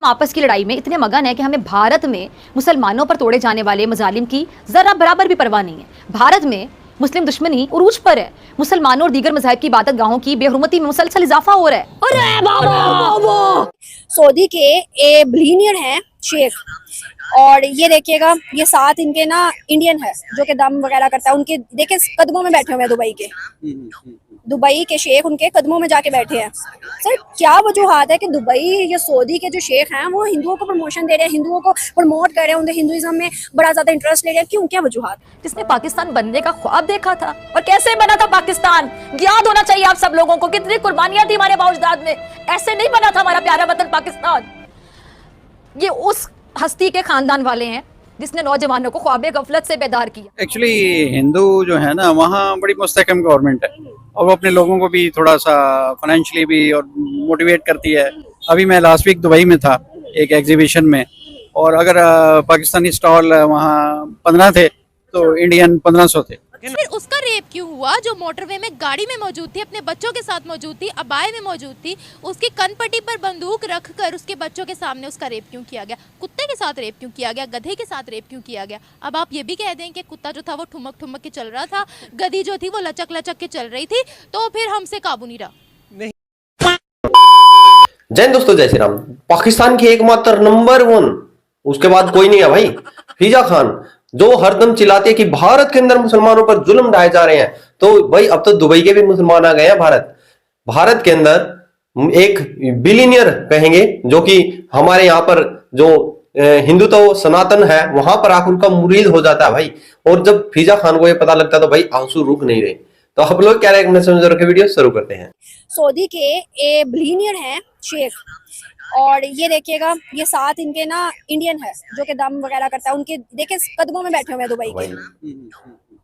आपस की लड़ाई में इतने मगन है कि हमें भारत में मुसलमानों पर तोड़े जाने वाले मजालिम की जरा बराबर भी परवाह नहीं है। भारत में मुस्लिम दुश्मनी उरूज पर है। मुसलमानों और दीगर मज़ाहिब की इबादत गाहों की बेहुरमती में मुसलसल इजाफा हो रहा है। अरे बाबा! सऊदी के ए बिलियनियर हैं शेख, और ये देखिएगा ये साथ इनके ना इंडियन है जो कि दम वगैरह करता है, उनके देखे कदमों में बैठे हुए हैं दुबई के शेख उनके कदमों में जाके बैठे हैं। सर क्या वजूहात है कि दुबई या सऊदी के जो शेख हैं वो हिंदुओं को प्रमोशन दे रहे हैं, हिंदुओं को प्रमोट कर रहे हैं, उन्हें हिंदुइज्म में बड़ा ज्यादा इंटरेस्ट ले रहे हैं? क्यों, क्या वजूहात? जिसने पाकिस्तान बनने का ख्वाब देखा था, और कैसे बना था पाकिस्तान, याद होना चाहिए आप सब लोगों को। कितनी कुर्बानियां थी हमारे बाउजदाद में। ऐसे नहीं बना था हमारा प्यारा वतन पाकिस्तान। ये उस हस्ती के खानदान वाले हैं जिसने नौजवानों को ख्वाब गफलत से बेदार किया। एक्चुअली हिंदू जो है ना वहाँ बड़ी मुस्तहकम गवर्नमेंट है और वो अपने लोगों को भी थोड़ा सा फाइनेंशियली भी और मोटिवेट करती है। अभी मैं लास्ट वीक दुबई में था एक एग्जीबिशन में, और अगर पाकिस्तानी स्टॉल वहाँ 15 थे तो इंडियन 1500 थे। फिर उसका रेप क्यों हुआ जो मोटरवे में गाड़ी में मौजूद थी, अपने बच्चों के साथ मौजूद थी, अबाए में मौजूद थी? उसकी कनपट्टी पर बंदूक रखकर उसके बच्चों के सामने उसका रेप क्यों किया गया? कुत्ते के साथ रेप क्यों किया गया? गधे के साथ रेप क्यों किया गया? अब आप ये भी कह दें कि कुत्ता जो था वो ठुमक ठुमक के चल रहा था, गधी जो थी वो लचक लचक के चल रही थी, तो फिर हमसे काबू नहीं रहा। जय हिंद दोस्तों, जय श्री राम। पाकिस्तान की एकमात्र नंबर 1, उसके बाद कोई नहीं है भाई, फिजा खान, जो हरदम चिल्लाते कि भारत के अंदर मुसलमानों पर जुल्म ढाए जा रहे हैं। तो भाई अब तो दुबई के भी मुसलमान आ गए हैं। भारत के अंदर एक बिलियनियर कहेंगे जो कि हमारे यहाँ पर जो हिंदुत्व सनातन है वहां पर आकर उनका मुरीद हो जाता है भाई। और जब फिजा खान को ये पता लगता है तो भाई आंसू रुक नहीं रहे। तो आप लोग क्या रहे, वीडियो शुरू करते हैं। सऊदी के ए बिलियनियर हैं शेख, और ये देखिएगा ये साथ इनके ना इंडियन है जो कि दम वगैरह करता है, उनके देखे कदमों में बैठे हुए हैं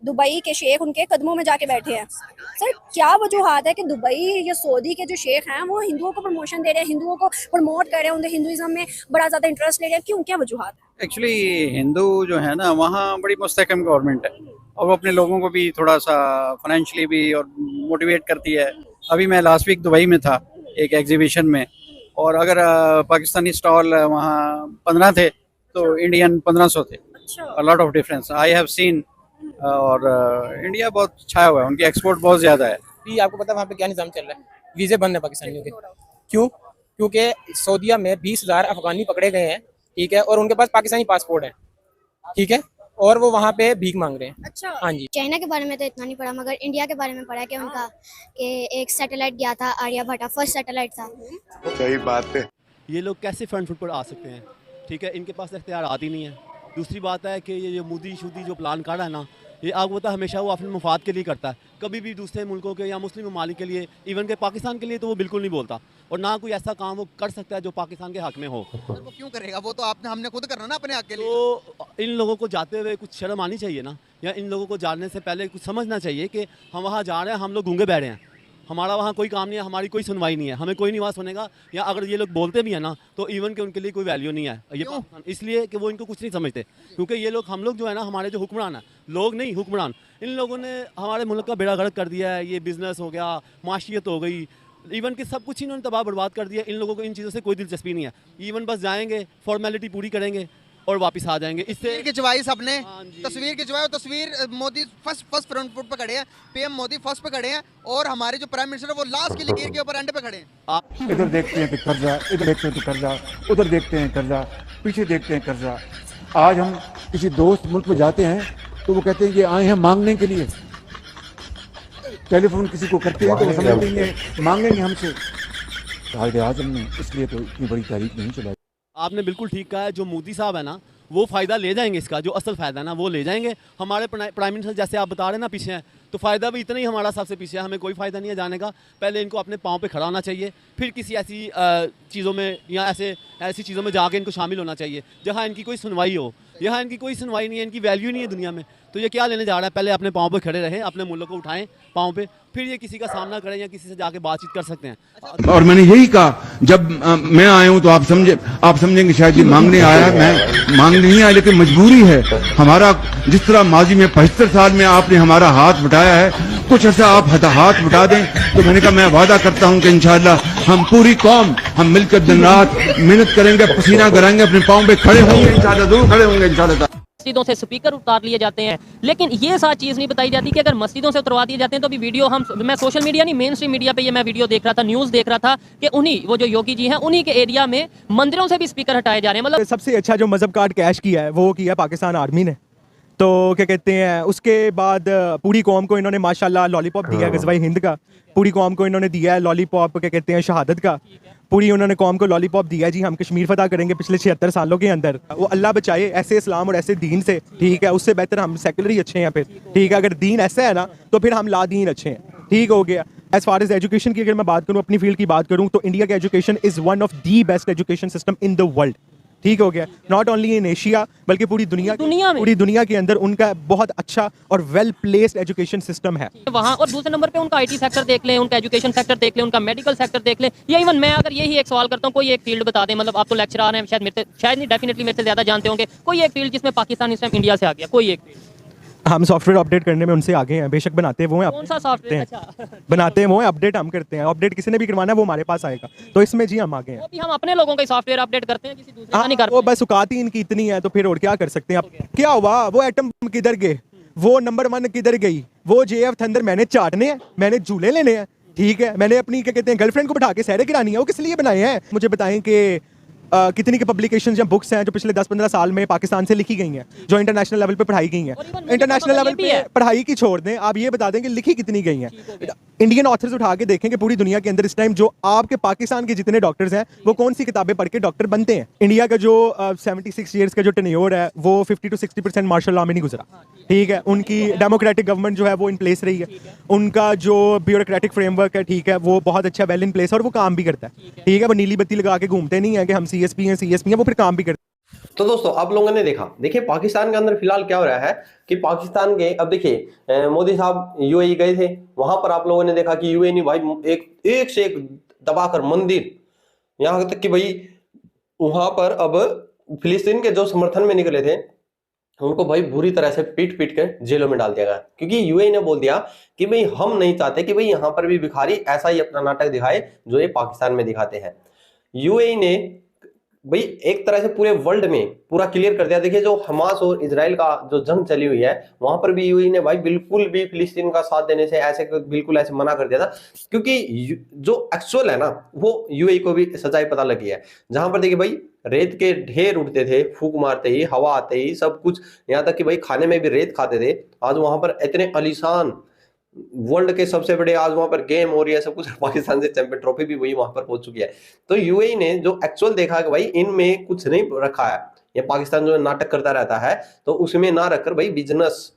दुबई के शेख उनके कदमों में जाके बैठे हैं। सर क्या वजूहात है कि दुबई या सऊदी के जो शेख हैं वो हिंदुओं को प्रमोशन दे रहे हैं, हिंदुओं को प्रमोट कर रहे हैं, उन्हें हिंदुइज्म में बड़ा ज्यादा इंटरेस्ट ले रहे हैं? क्यों, क्या वजूहात? एक्चुअली हिंदू जो है ना वहाँ बड़ी मुस्तहकम गवर्नमेंट है और वो अपने लोगों को भी थोड़ा सा फाइनेंशियली भी और मोटिवेट करती है। अभी मैं लास्ट वीक दुबई में था एक एग्जीबिशन में, और अगर पाकिस्तानी स्टॉल वहाँ 15 थे तो इंडियन 1500 थे। A lot of difference I have seen. और इंडिया बहुत छाया हुआ है, उनकी एक्सपोर्ट बहुत ज़्यादा है। आपको पता है वहाँ पे क्या निज़ाम चल रहा है? वीज़े बंद है पाकिस्तानियों के। क्यों? क्योंकि सऊदीया में 20,000 अफगानी पकड़े गए हैं, ठीक है, और उनके पास पाकिस्तानी पासपोर्ट है, ठीक है, और वो वहाँ पे भीख मांग रहे हैं। अच्छा। हाँ जी। चाइना के बारे में तो इतना नहीं पढ़ा, मगर इंडिया के बारे में पढ़ा कि उनका कि एक सैटेलाइट गया था, आर्यभट्टा फर्स्ट सैटेलाइट था। सही बात है। ये लोग कैसे फ्रंट फुट पर आ सकते हैं? ठीक है, इनके पास इख्तियार आती नहीं है। दूसरी बात है कि ये मोदी शुदी जो प्लान कर रहा है ना, ये आग होता हमेशा वो अपने मुफाद के लिए करता है। कभी भी दूसरे मुल्कों के या मुस्लिम ममालिक के लिए, इवन के पाकिस्तान के लिए तो वो बिल्कुल नहीं बोलता, और ना कोई ऐसा काम वो कर सकता है जो पाकिस्तान के हक में हो। सर वो क्यों करेगा? वो तो आपने हमने खुद करना ना अपने हक के लिए। तो इन लोगों को जाते हुए कुछ शर्म आनी चाहिए ना, या इन लोगों को जाने से पहले कुछ समझना चाहिए कि हम वहाँ जा रहे हैं, हम लोग गूंगे बैठे हैं, हमारा वहाँ कोई काम नहीं है, हमारी कोई सुनवाई नहीं है, हमें कोई नहीं वहाँ सुनेगा। या अगर ये लोग बोलते भी हैं ना तो इवन के उनके लिए कोई वैल्यू नहीं है। ये इसलिए कि वो इनको कुछ नहीं समझते, क्योंकि ये लोग, हम लोग जो है ना, हमारे जो हुक्मरान है, लोग नहीं हुक्मरान, इन लोगों ने हमारे मुल्क का बेड़ा गर्क कर दिया है। ये बिजनेस हो गया, माशियत हो गई, इवन कि सब कुछ इन्होंने तबाह बर्बाद कर दिया। इन लोगों को इन चीज़ों से कोई दिलचस्पी नहीं है। इवन बस जाएंगे, फॉर्मेलिटी पूरी करेंगे और वापस आ जाएंगे। इससे खिंचवाई सबने, तस्वीर खिंचवाई, तस्वीर मोदी फर्स्ट फ्रंट फुट पे खड़े हैं, पीएम मोदी फर्स्ट पे खड़े हैं, और हमारे जो प्राइम मिनिस्टर है वो लास्ट की लकीर के ऊपर एंड पे खड़े हैं। इधर देखते हैं तो कर्जा, इधर देखते हैं तो कर्जा, उधर देखते हैं कर्जा, पीछे देखते हैं कर्जा। आज हम किसी दोस्त मुल्क में जाते हैं तो वो कहते हैं कि आए हैं मांगने के लिए। टेलीफोन किसी को करते हैं तो वो समझते हैं मांगेंगे हमसे। कायदे आज़म ने इसलिए तो इतनी बड़ी तारीख नहीं चलाई। आपने बिल्कुल ठीक कहा है, जो मोदी साहब है ना वो फ़ायदा ले जाएंगे, इसका जो असल फ़ायदा है ना वो ले जाएंगे। हमारे प्राइम मिनिस्टर जैसे आप बता रहे हैं ना पीछे हैं, तो फ़ायदा भी इतना ही हमारा सबसे पीछे है, हमें कोई फ़ायदा नहीं है जाने का। पहले इनको अपने पाँव पे खड़ा होना चाहिए, फिर किसी ऐसी चीज़ों में या ऐसी चीज़ों में जाके इनको शामिल होना चाहिए जहाँ इनकी कोई सुनवाई हो। यहाँ इनकी कोई सुनवाई नहीं है, इनकी वैल्यू नहीं है दुनिया में। तो ये क्या लेने जा रहा है? पहले अपने पाँव पे खड़े रहे, अपने मुल्क को उठाएं पाँव पे, फिर ये किसी का सामना करें या किसी से जाके बातचीत कर सकते हैं। और मैंने यही कहा, जब मैं आया हूं तो आप समझेंगे शायद ये मांगने आया है। मैं मांगने नहीं आया, लेकिन मजबूरी है हमारा। जिस तरह माजी में 75 साल में आपने हमारा हाथ बटाया है, कुछ ऐसा आप हाथ बटा दें। तो मैंने कहा मैं वादा करता हूं कि इंशाअल्लाह हम पूरी कौम हम मिलकर दिन रात मेहनत करेंगे, पसीना कराएंगे, अपने पाँव पे खड़े होंगे इंशाअल्लाह, जरूर खड़े होंगे इंशाअल्लाह। मस्जिदों से स्पीकर उतार लिए जाते हैं, लेकिन ये सारी चीज़ नहीं बताई जाती कि अगर मस्जिदों से उतरवा दिए जाते हैं तो अभी वीडियो मैं सोशल मीडिया नहीं, मेन स्ट्रीम मीडिया पे ये मैं वीडियो देख रहा था, न्यूज़ देख रहा था कि उन्हीं वो जो योगी जी हैं उन्हीं के एरिया में मंदिरों से भी स्पीकर हटाए जा रहे हैं। मतलब सबसे अच्छा जो मजहब कार्ड कैश किया है वो किया पाकिस्तान आर्मी ने। तो क्या कहते हैं, उसके बाद पूरी कौम को इन्होंने माशाल्लाह लॉलीपॉप दिया है गज़वाए हिंद का, पूरी कौम को इन्होंने दिया है लॉलीपॉप, क्या कहते हैं, शहादत का। पूरी उन्होंने कौम को लॉलीपॉप दिया जी, हम कश्मीर फतह करेंगे पिछले 76 सालों के अंदर। वो अल्लाह बचाए ऐसे इस्लाम और ऐसे दीन से, ठीक है। उससे बेहतर हम सेकुलर ही अच्छे हैं फिर, ठीक है। अगर दीन ऐसा है ना तो फिर हम ला दीन अच्छे हैं, ठीक हो गया। एज फार एज एजुकेशन की अगर मैं बात करूँ, अपनी फील्ड की बात करूँ, तो इंडिया का education is one of the best education system in the world, ठीक हो गया। नॉट ओनली इन एशिया बल्कि पूरी दुनिया में, पूरी दुनिया के अंदर उनका बहुत अच्छा और वेल प्लेस्ड एजुकेशन सिस्टम है वहाँ। और दूसरे नंबर पे उनका IT सेक्टर देख लें, उनका एजुकेशन सेक्टर देख लें, उनका मेडिकल सेक्टर देख लें। या इवन मैं अगर यही एक सवाल करता हूँ, कोई एक फील्ड बता दें, मतलब आप तो लेक्चरर हैं, शायद नहीं, डेफिनेटली मेरे से ज़्यादा जानते होंगे, कोई एक फील्ड जिसमें पाकिस्तान इस टाइम इंडिया से आ गया, कोई एक फील्ड। हम सॉफ्टवेयर अपडेट करने में उनसे आगे हैं, बेशक बनाते हैं वो हैं, कौन सा सॉफ्टवेयर? अच्छा। बनाते हैं वो हैं, अपडेट हम करते हैं। अपडेट किसी ने भी करवाना है वो हमारे पास आएगा, तो इसमें जी हम आगे हैं। वो भी हम अपने लोगों का सॉफ्टवेयर अपडेट करते हैं, किसी दूसरे का नहीं करते। वो बस औकात ही इनकी इतनी है, तो फिर और क्या कर सकते हैं। अब क्या हुआ, वो एटम बम किधर गए, वो नंबर 1 किधर गई, वो JF थंडर मैंने चाटने हैं, मैंने झूले लेने हैं, ठीक है। मैंने अपनी क्या कहते हैं गर्लफ्रेंड को बिठा के सैर गिरानी है, वो किस लिए बनाए हैं? मुझे बताएं कि कितनी की पब्लिकेशंस या बुक्स हैं जो पिछले 10-15 साल में पाकिस्तान से लिखी गई हैं, जो इंटरनेशनल लेवल पे पढ़ाई गई हैं। इंटरनेशनल लेवल पे पढ़ाई की छोड़ दें, आप ये बता दें कि लिखी कितनी गई हैं। इंडियन ऑथर्स उठा के देखें कि पूरी दुनिया के अंदर इस टाइम जो आपके पाकिस्तान के जितने डॉक्टर्स हैं वो कौन सी किताबें पढ़ के डॉक्टर बनते हैं। इंडिया का जो 76 ईयर्स का जो टेन्योर है वो 50 to 60% मार्शल लॉ में नहीं गुजरा, ठीक है। उनकी डेमोक्रेटिक गवर्नमेंट जो है वो इन प्लेस रही है, उनका जो ब्यूरोक्रेटिक फ्रेमवर्क है, ठीक है, वो बहुत अच्छा वेल इन प्लेस है और वो काम भी करता है, ठीक है। वो नीली बत्ती लगा के घूमते नहीं है कि हम CSP हैं, वो फिर काम भी करते हैं। तो दोस्तों आप लोगों ने देखिए पाकिस्तान के अंदर फिलहाल क्या हो रहा है कि पाकिस्तान के, अब देखिए मोदी साहब UAE गए थे, वहां पर आप लोगों ने देखा कि UAE ने भाई एक से एक दबाकर मंदिर, यहां तक कि भाई वहां पर अब फिलिस्तीन के जो समर्थन में निकले थे उनको भाई बुरी तरह से पीट पीट कर जेलों में डाल दिया गया, क्योंकि UAE ने बोल दिया कि भाई हम नहीं चाहते कि भाई यहाँ पर भी भिखारी ऐसा ही अपना नाटक दिखाए जो ये पाकिस्तान में दिखाते हैं। UAE ने भाई एक तरह से पूरे वर्ल्ड में पूरा क्लियर कर दिया। देखिए जो हमास और इजराइल का जो जंग चली हुई है वहां पर भी UAE ने भाई बिल्कुल भी फिलिस्तीन का साथ देने से बिल्कुल ऐसे मना कर दिया था, क्योंकि जो एक्चुअल है ना वो UAE को भी सच्चाई पता लगी है। जहां पर देखिए भाई रेत के ढेर उड़ते थे, फूंक मारते ही, हवा आते ही, सब कुछ, यहाँ तक कि भाई खाने में भी रेत खाते थे। आज वहां पर इतने आलीशान वर्ल्ड के सबसे बड़े आज वहां पर गेम हो रही है, सब कुछ, पाकिस्तान से चैंपियन ट्रॉफी भी वही वहां पर पहुंच चुकी है। तो UAE ने जो एक्चुअल देखा कि भाई इनमें कुछ नहीं रखा है, ये पाकिस्तान जो नाटक करता रहता है, तो उसमें ना रखकर भाई बिजनेस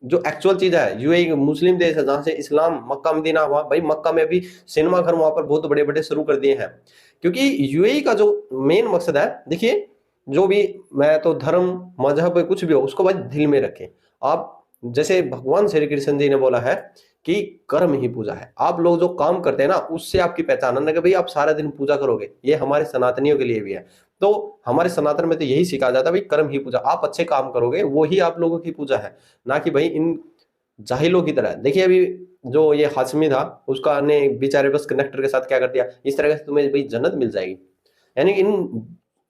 जो एक्चुअल चीज है, UAE मुस्लिम देश है जहां से इस्लाम, मक्का मदीना हुआ, भाई मक्का में भी सिनेमा घर वहां पर बहुत बड़े बड़े शुरू कर दिए हैं, क्योंकि UAE का जो मेन मकसद है, देखिए जो भी, मैं तो धर्म मजहब कुछ भी हो उसको भाई दिल में रखें आप। जैसे भगवान श्री कृष्ण जी ने बोला है कि कर्म ही पूजा है, आप लोग जो काम करते हैं ना उससे आपकी पहचान है कि भाई आप सारा दिन पूजा करोगे, ये हमारे सनातनियों के लिए भी है। तो हमारे सनातन में तो यही सिखाया जाता है भाई कर्म ही पूजा, आप अच्छे काम करोगे वो ही आप लोगों की पूजा है, ना कि भाई इन जाहिलों की तरह। देखिए अभी जो ये हाशमी था उसका ने बेचारे बस कनेक्टर के साथ क्या कर दिया, इस तरह से तुम्हें भाई जन्नत मिल जाएगी। यानी इन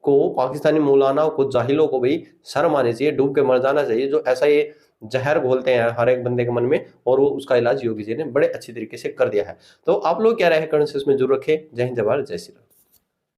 को पाकिस्तानी मौलानाओं को, जाहिलों को भाई शर्म आनी चाहिए, डूब के मर जाना चाहिए, जो ऐसा ये जहर घोलते हैं हर एक बंदे के मन में, और वो उसका इलाज योगी जी ने बड़े अच्छी तरीके से कर दिया है। तो आप लोग क्या राय है कमेंट सेक्शन में जरूर रखें। जय हिंद, जय भारत, जय श्री राम।